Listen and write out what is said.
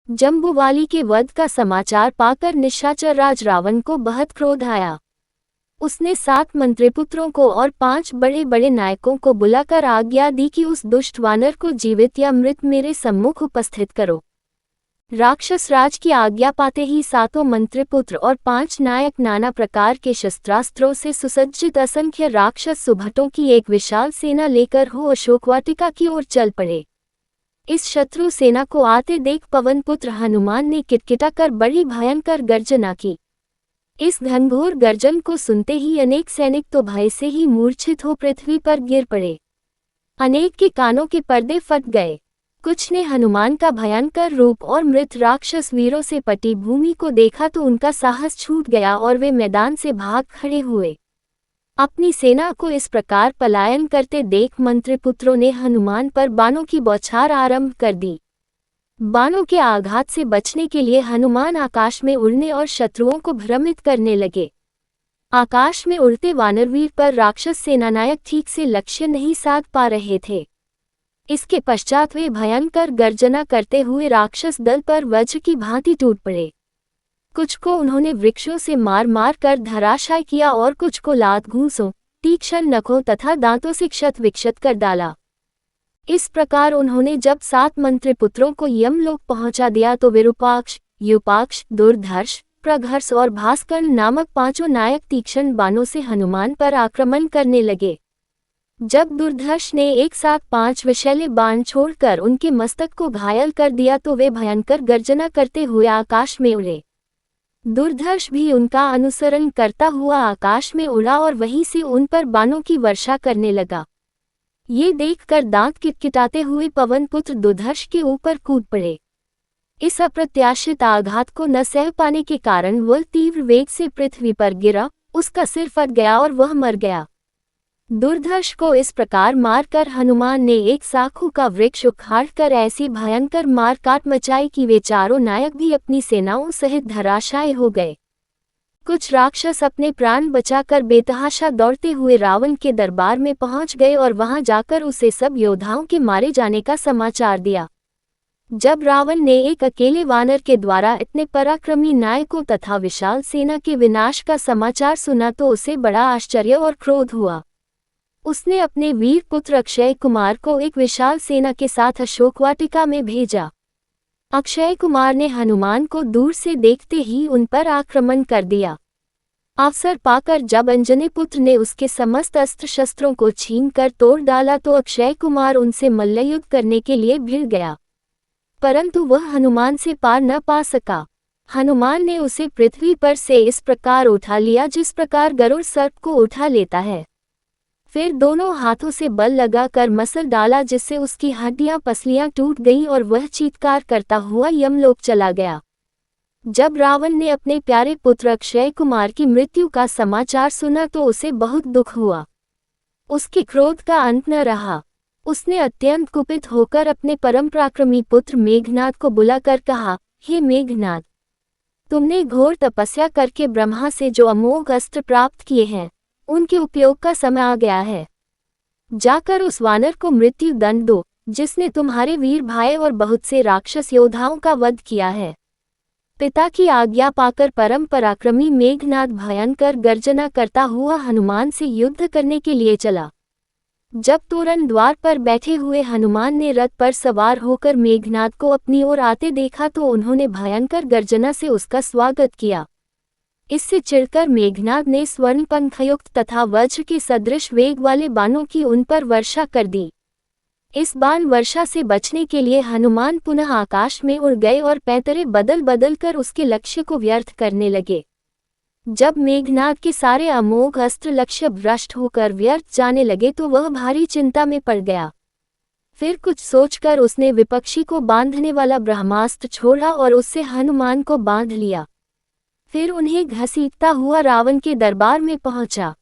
जम्बूवाली के वध का समाचार पाकर निशाचर राज रावण को बहुत क्रोध आया। उसने 7 मंत्रिपुत्रों को और 5 बड़े बड़े नायकों को बुलाकर आज्ञा दी कि उस दुष्ट वानर को जीवित या मृत मेरे सम्मुख उपस्थित करो। राक्षस राज की आज्ञा पाते ही 7 मंत्रिपुत्र और 5 नायक नाना प्रकार के शस्त्रास्त्रों से सुसज्जित असंख्य राक्षस सुभटों की एक विशाल सेना लेकर हो अशोकवाटिका की ओर चल पड़े। इस शत्रु सेना को आते देख पवनपुत्र हनुमान ने किटकिटाकर बड़ी भयंकर गर्जना की। इस घनघोर गर्जन को सुनते ही अनेक सैनिक तो भय से ही मूर्छित हो पृथ्वी पर गिर पड़े। अनेक के कानों के पर्दे फट गए। कुछ ने हनुमान का भयंकर रूप और मृत राक्षस वीरों से पटी भूमि को देखा तो उनका साहस छूट गया और वे मैदान से भाग खड़े हुए। अपनी सेना को इस प्रकार पलायन करते देख मंत्रिपुत्रों ने हनुमान पर बाणों की बौछार आरंभ कर दी। बाणों के आघात से बचने के लिए हनुमान आकाश में उड़ने और शत्रुओं को भ्रमित करने लगे। आकाश में उड़ते वानरवीर पर राक्षस सेनानायक ठीक से लक्ष्य नहीं साध पा रहे थे। इसके पश्चात वे भयंकर गर्जना करते हुए राक्षस दल पर वज्र की भांति टूट पड़े। कुछ को उन्होंने वृक्षों से मार मार कर धराशायी किया और कुछ को लात घूंसों, तीक्ष्ण नखों तथा दांतों से क्षत विक्षत कर डाला। इस प्रकार उन्होंने जब 7 मंत्रिपुत्रों को यमलोक पहुंचा दिया तो विरूपाक्ष, यूपाक्ष, दुर्धर्ष, प्रघर्ष और भास्कर्ण नामक 5 नायक तीक्ष्ण बाणों से हनुमान पर आक्रमण करने लगे। जब दुर्धर्ष ने एक साथ 5 विषैले बाण छोड़कर उनके मस्तक को घायल कर दिया तो वे भयंकर गर्जना करते हुए आकाश में उड़े। दुर्धर्ष भी उनका अनुसरण करता हुआ आकाश में उड़ा और वहीं से उन पर बाणों की वर्षा करने लगा। ये देखकर दांत किटकिटाते हुए पवनपुत्र दुर्धर्ष के ऊपर कूद पड़े। इस अप्रत्याशित आघात को न सह पाने के कारण वह तीव्र वेग से पृथ्वी पर गिरा, उसका सिर फट गया और वह मर गया। दुर्धर्ष को इस प्रकार मारकर हनुमान ने एक साखू का वृक्ष उखाड़कर ऐसी भयंकर मार काट मचाई कि वे चारों नायक भी अपनी सेनाओं सहित धराशायी हो गए। कुछ राक्षस अपने प्राण बचाकर बेतहाशा दौड़ते हुए रावण के दरबार में पहुंच गए और वहां जाकर उसे सब योद्धाओं के मारे जाने का समाचार दिया। जब रावण ने एक अकेले वानर के द्वारा इतने पराक्रमी नायकों तथा विशाल सेना के विनाश का समाचार सुना तो उसे बड़ा आश्चर्य और क्रोध हुआ। उसने अपने वीर पुत्र अक्षय कुमार को एक विशाल सेना के साथ अशोकवाटिका में भेजा। अक्षय कुमार ने हनुमान को दूर से देखते ही उन पर आक्रमण कर दिया। अवसर पाकर जब अंजनी पुत्र ने उसके समस्त अस्त्र शस्त्रों को छीनकर तोड़ डाला तो अक्षय कुमार उनसे मल्लयुद्ध करने के लिए भिड़ गया, परंतु वह हनुमान से पार न पा सका। हनुमान ने उसे पृथ्वी पर से इस प्रकार उठा लिया जिस प्रकार गरुड़ सर्प को उठा लेता है। फिर दोनों हाथों से बल लगाकर मसल डाला जिससे उसकी हड्डियां पसलियां टूट गईं और वह चीत्कार करता हुआ यमलोक चला गया। जब रावण ने अपने प्यारे पुत्र अक्षय कुमार की मृत्यु का समाचार सुना तो उसे बहुत दुख हुआ। उसके क्रोध का अंत न रहा। उसने अत्यंत कुपित होकर अपने परम पराक्रमी पुत्र मेघनाद को बुलाकर कहा, हे मेघनाद, तुमने घोर तपस्या करके ब्रह्मा से जो अमोघ अस्त्र प्राप्त किए हैं उनके उपयोग का समय आ गया है। जाकर उस वानर को मृत्यु दंड दो जिसने तुम्हारे वीर भाई और बहुत से राक्षस योद्धाओं का वध किया है। पिता की आज्ञा पाकर परम पराक्रमी मेघनाद भयंकर गर्जना करता हुआ हनुमान से युद्ध करने के लिए चला। जब तोरण द्वार पर बैठे हुए हनुमान ने रथ पर सवार होकर मेघनाद को अपनी ओर आते देखा तो उन्होंने भयंकर गर्जना से उसका स्वागत किया। इससे चिढ़कर मेघनाद ने स्वर्ण पंखयुक्त तथा वज्र के सदृश वेग वाले बाणों की उन पर वर्षा कर दी। इस बाण वर्षा से बचने के लिए हनुमान पुनः आकाश में उड़ गए और पैतरे बदल बदल कर उसके लक्ष्य को व्यर्थ करने लगे। जब मेघनाद के सारे अमोघ अस्त्र लक्ष्य भ्रष्ट होकर व्यर्थ जाने लगे तो वह भारी चिंता में पड़ गया। फिर कुछ सोचकर उसने विपक्षी को बांधने वाला ब्रह्मास्त्र छोड़ा और उससे हनुमान को बांध लिया। फिर उन्हें घसीटता हुआ रावण के दरबार में पहुंचा।